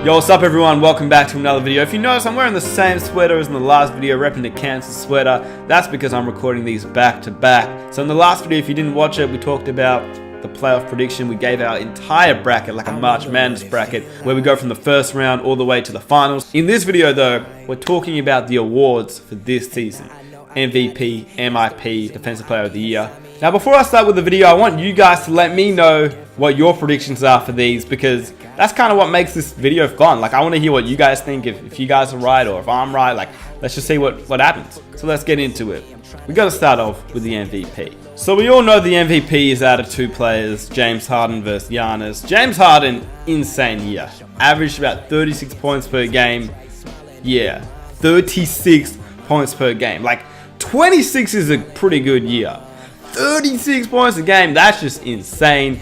Yo, what's up everyone? Welcome back to another video. If you notice, I'm wearing the same sweater as in the last video, repping the Kansas sweater. That's because I'm recording these back to back. So in the last video, if you didn't watch it, we talked about the playoff prediction. We gave our entire bracket, like a March Madness bracket, where we go from the first round all the way to the finals. In this video though, we're talking about the awards for this season. MVP, MIP, Defensive Player of the Year. Now before I start with the video, I want you guys to let me know what your predictions are for these, because that's kind of what makes this video fun. Like, I want to hear what you guys think, if you guys are right or if I'm right. Like, let's just see what happens. So let's get into it. We got to start off with the MVP. So we all know the MVP is out of two players, James Harden versus Giannis. James Harden, insane year. Averaged about 36 points per game. Yeah, 36 points per game. Like, 26 is a pretty good year. 36 points a game, that's just insane.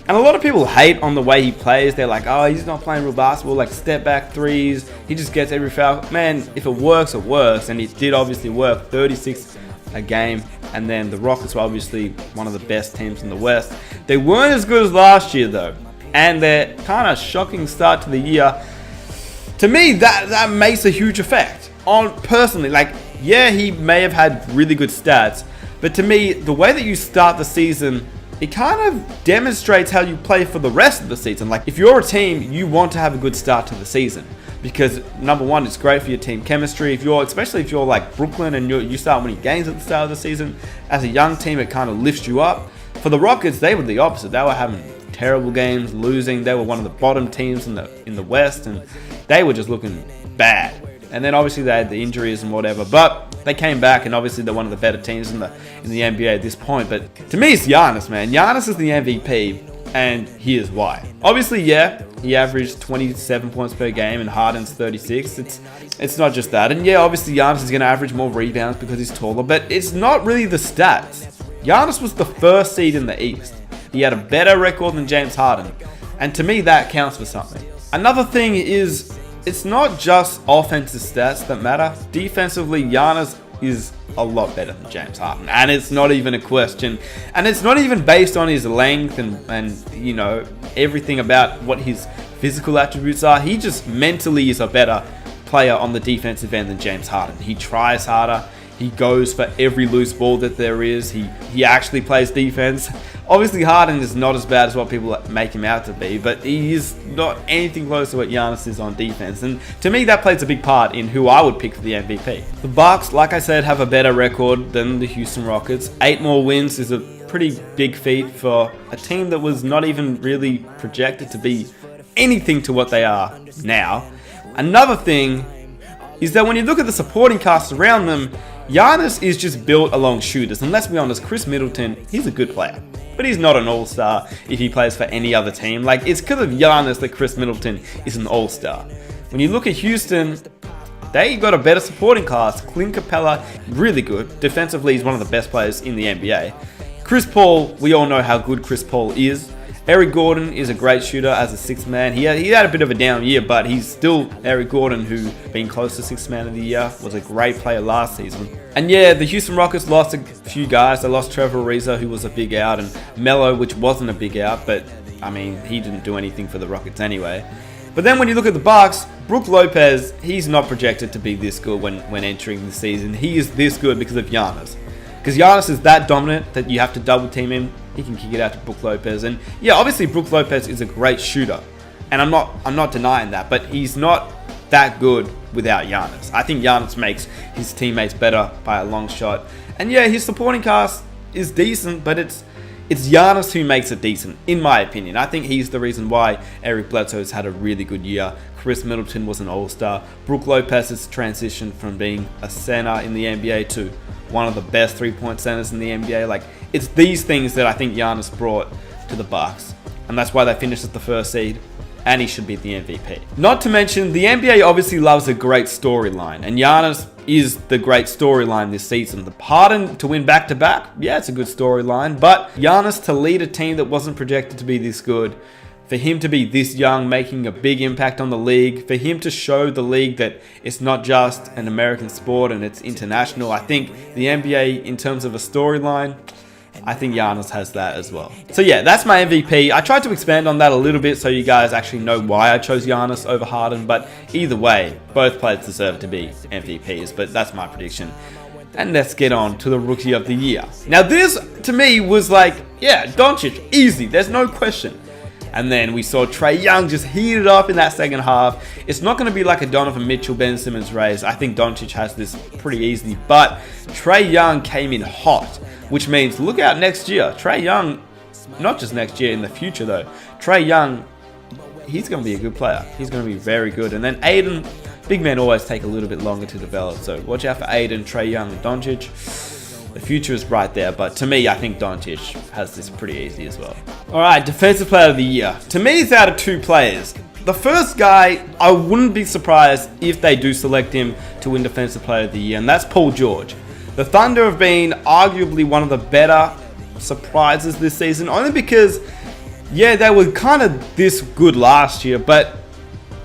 And a lot of people hate on the way he plays. They're like, oh, he's not playing real basketball, like step back threes. He just gets every foul. Man, if it works, it works. And it did obviously work, 36 a game. And then the Rockets were obviously one of the best teams in the West. They weren't as good as last year though. And their kind of shocking start to the year, to me, that makes a huge effect. On personally, like, yeah, he may have had really good stats, but to me, the way that you start the season, it kind of demonstrates how you play for the rest of the season. Like, if you're a team, you want to have a good start to the season, because number one, it's great for your team chemistry. Especially if you're like Brooklyn and you start winning games at the start of the season, as a young team, it kind of lifts you up. For the Rockets, they were the opposite. They were having terrible games, losing. They were one of the bottom teams in the West, and they were just looking bad. And then obviously they had the injuries and whatever, but they came back, and obviously they're one of the better teams in the NBA at this point. But to me, it's Giannis, man. Giannis is the MVP, and here's why. Obviously, yeah, he averaged 27 points per game, and Harden's 36. It's not just that. And yeah, obviously Giannis is going to average more rebounds because he's taller, but it's not really the stats. Giannis was the first seed in the East. He had a better record than James Harden, and to me, that counts for something. Another thing is, it's not just offensive stats that matter. Defensively, Giannis is a lot better than James Harden, and it's not even a question. And it's not even based on his length and you know, everything about what his physical attributes are. He just mentally is a better player on the defensive end than James Harden. He tries harder. He goes for every loose ball that there is. He actually plays defense. Obviously, Harden is not as bad as what people make him out to be, but he is not anything close to what Giannis is on defense. And to me, that plays a big part in who I would pick for the MVP. The Bucks, like I said, have a better record than the Houston Rockets. 8 more wins is a pretty big feat for a team that was not even really projected to be anything to what they are now. Another thing is that when you look at the supporting cast around them, Giannis is just built along shooters. And let's be honest, Chris Middleton, he's a good player, but he's not an all-star if he plays for any other team. Like, it's because of Giannis that Chris Middleton is an all-star. When you look at Houston, they got a better supporting cast. Clint Capella, really good. Defensively, he's one of the best players in the NBA. Chris Paul, we all know how good Chris Paul is. Eric Gordon is a great shooter as a sixth man. He had a bit of a down year, but he's still Eric Gordon, who, being close to sixth man of the year, was a great player last season. And yeah, the Houston Rockets lost a few guys. They lost Trevor Ariza, who was a big out, and Melo, which wasn't a big out, but I mean, he didn't do anything for the Rockets anyway. But then when you look at the Bucks, Brook Lopez, he's not projected to be this good when entering the season. He is this good because of Giannis. Because Giannis is that dominant that you have to double team him. He can kick it out to Brook Lopez. And yeah, obviously Brook Lopez is a great shooter, and I'm not denying that, but he's not that good without Giannis. I think Giannis makes his teammates better by a long shot. And yeah, his supporting cast is decent, but it's Giannis who makes it decent, in my opinion. I think he's the reason why Eric Bledsoe has had a really good year. Chris Middleton was an all-star. Brook Lopez has transitioned from being a center in the NBA to one of the best three-point centers in the NBA. Like, it's these things that I think Giannis brought to the Bucks, and that's why they finished as the first seed, and he should be the MVP. Not to mention, the NBA obviously loves a great storyline, and Giannis is the great storyline this season. The Harden to win back-to-back, yeah, it's a good storyline, but Giannis to lead a team that wasn't projected to be this good, for him to be this young, making a big impact on the league, for him to show the league that it's not just an American sport and it's international. I think the NBA, in terms of a storyline, I think Giannis has that as well. So yeah, that's my MVP. I tried to expand on that a little bit so you guys actually know why I chose Giannis over Harden, but either way, both players deserve to be MVPs, but that's my prediction. And let's get on to the Rookie of the Year. Now this, to me, was like, yeah, Doncic, easy, there's no question. And then we saw Trae Young just heat it up in that second half. It's not going to be like a Donovan Mitchell, Ben Simmons race. I think Doncic has this pretty easily, but Trae Young came in hot, which means look out next year. Trae Young, not just next year, in the future though. Trae Young, he's going to be a good player. He's going to be very good. And then Aiden, big men always take a little bit longer to develop. So watch out for Aiden, Trae Young, and Doncic. The future is right there, but to me, I think Doncic has this pretty easy as well. Alright, Defensive Player of the Year. To me, it's out of two players. The first guy, I wouldn't be surprised if they do select him to win Defensive Player of the Year, and that's Paul George. The Thunder have been arguably one of the better surprises this season, only because, yeah, they were kind of this good last year, but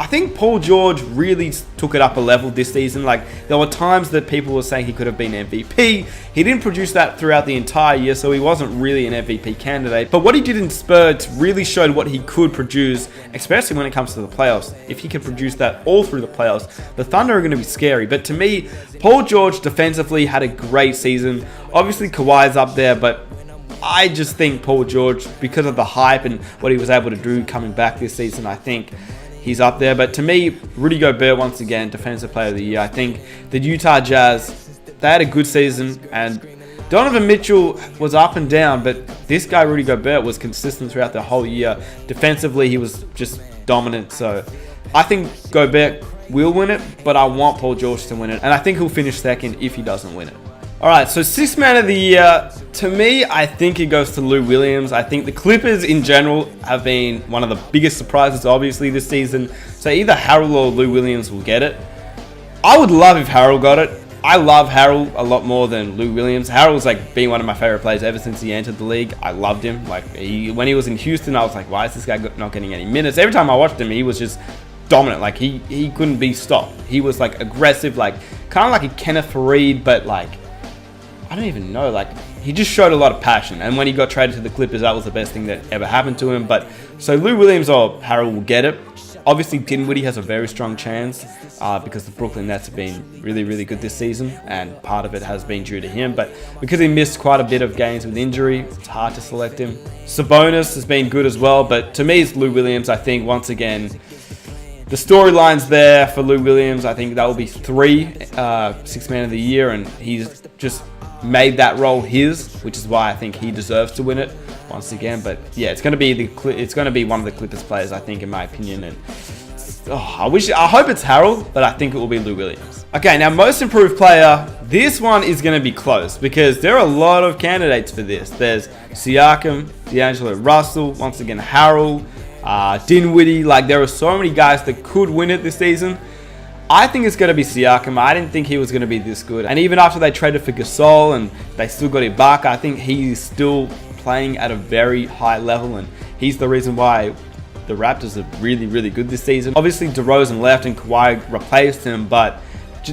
I think Paul George really took it up a level this season. Like, there were times that people were saying he could have been MVP. He didn't produce that throughout the entire year, so he wasn't really an MVP candidate. But what he did in spurts really showed what he could produce, especially when it comes to the playoffs. If he could produce that all through the playoffs, the Thunder are going to be scary. But to me, Paul George defensively had a great season. Obviously, Kawhi's up there, but I just think Paul George, because of the hype and what he was able to do coming back this season, I think he's up there. But to me, Rudy Gobert, once again, Defensive Player of the Year. I think the Utah Jazz, they had a good season, and Donovan Mitchell was up and down, but this guy, Rudy Gobert, was consistent throughout the whole year. Defensively, he was just dominant. So I think Gobert will win it, but I want Paul George to win it, and I think he'll finish second if he doesn't win it. Alright, so Sixth Man of the Year, to me, I think it goes to Lou Williams. I think the Clippers in general have been one of the biggest surprises, obviously, this season. So either Harrell or Lou Williams will get it. I would love if Harrell got it. I love Harrell a lot more than Lou Williams. Harrell's like been one of my favorite players ever since he entered the league. I loved him. Like, when he was in Houston, I was like, why is this guy not getting any minutes? Every time I watched him, he was just dominant. Like, he couldn't be stopped. He was like aggressive, like kind of like a Kenneth Faried, but like, I don't even know, like, he just showed a lot of passion, and when he got traded to the Clippers, that was the best thing that ever happened to him. But so Lou Williams or Harrell will get it. Obviously, Dinwiddie has a very strong chance because the Brooklyn Nets have been really, really good this season, and part of it has been due to him. But because he missed quite a bit of games with injury, it's hard to select him. Sabonis has been good as well, but to me, it's Lou Williams. I think, once again, the storyline's there for Lou Williams. I think that will be 3 Sixth Man of the Year, and he's just made that role his, which is why I think he deserves to win it once again. But yeah, it's going to be one of the Clippers players, I think, in my opinion. And I hope it's Harrell, but I think it will be Lou Williams. Okay, now most improved player. This one is going to be close because there are a lot of candidates for this. There's Siakam, D'Angelo Russell, once again Harrell, Dinwiddie. Like, there are so many guys that could win it this season. I think it's going to be Siakam. I didn't think he was going to be this good. And even after they traded for Gasol and they still got Ibaka, I think he's still playing at a very high level. And he's the reason why the Raptors are really, really good this season. Obviously, DeRozan left and Kawhi replaced him. But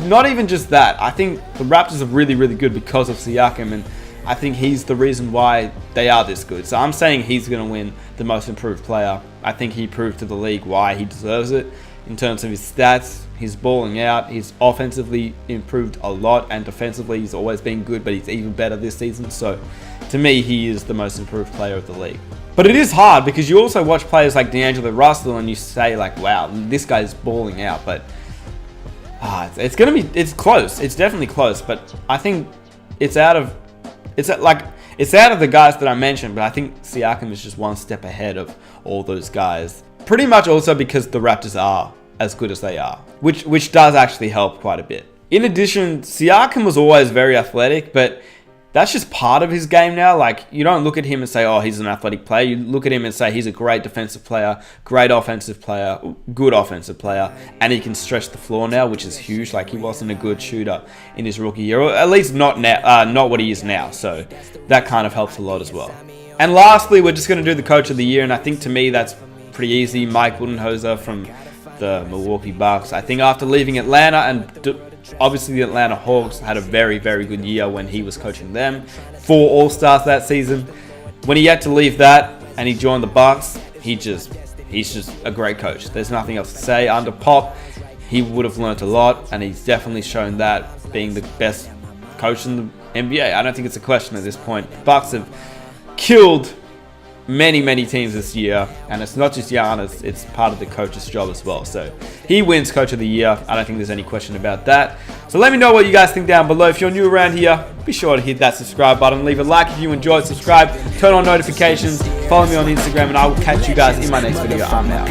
not even just that. I think the Raptors are really, really good because of Siakam. And I think he's the reason why they are this good. So I'm saying he's going to win the most improved player. I think he proved to the league why he deserves it. In terms of his stats, he's balling out. He's offensively improved a lot, and defensively he's always been good, but he's even better this season. So to me, he is the most improved player of the league. But it is hard because you also watch players like D'Angelo Russell and you say like, wow, this guy's balling out. But it's close. It's definitely close. But I think it's out of the guys that I mentioned. But I think Siakam is just one step ahead of all those guys. Pretty much also because the Raptors are as good as they are, which does actually help quite a bit. In addition, Siakam was always very athletic, but that's just part of his game now. Like, you don't look at him and say, oh, he's an athletic player. You look at him and say he's a great defensive player, great offensive player, good offensive player, and he can stretch the floor now, which is huge. Like, he wasn't a good shooter in his rookie year, or at least not now, not what he is now. So that kind of helps a lot as well. And lastly, we're just going to do the Coach of the Year, and I think to me that's pretty easy. Mike Budenholzer from the Milwaukee Bucks. I think after leaving Atlanta and Obviously, the Atlanta Hawks had a very, very good year when he was coaching them. 4 All-Stars that season. When he had to leave that and he joined the Bucks, he's just a great coach. There's nothing else to say. Under Pop, he would have learned a lot, and he's definitely shown that being the best coach in the NBA. I don't think it's a question at this point. The Bucks have killed many teams this year, and it's not just Giannis, it's part of the coach's job as well. So he wins Coach of the Year. I don't think there's any question about that. So let me know what you guys think down below. If you're new around here, be sure to hit that subscribe button, leave a like if you enjoyed, subscribe, turn on notifications, follow me on Instagram, and I will catch you guys in my next video. I'm out.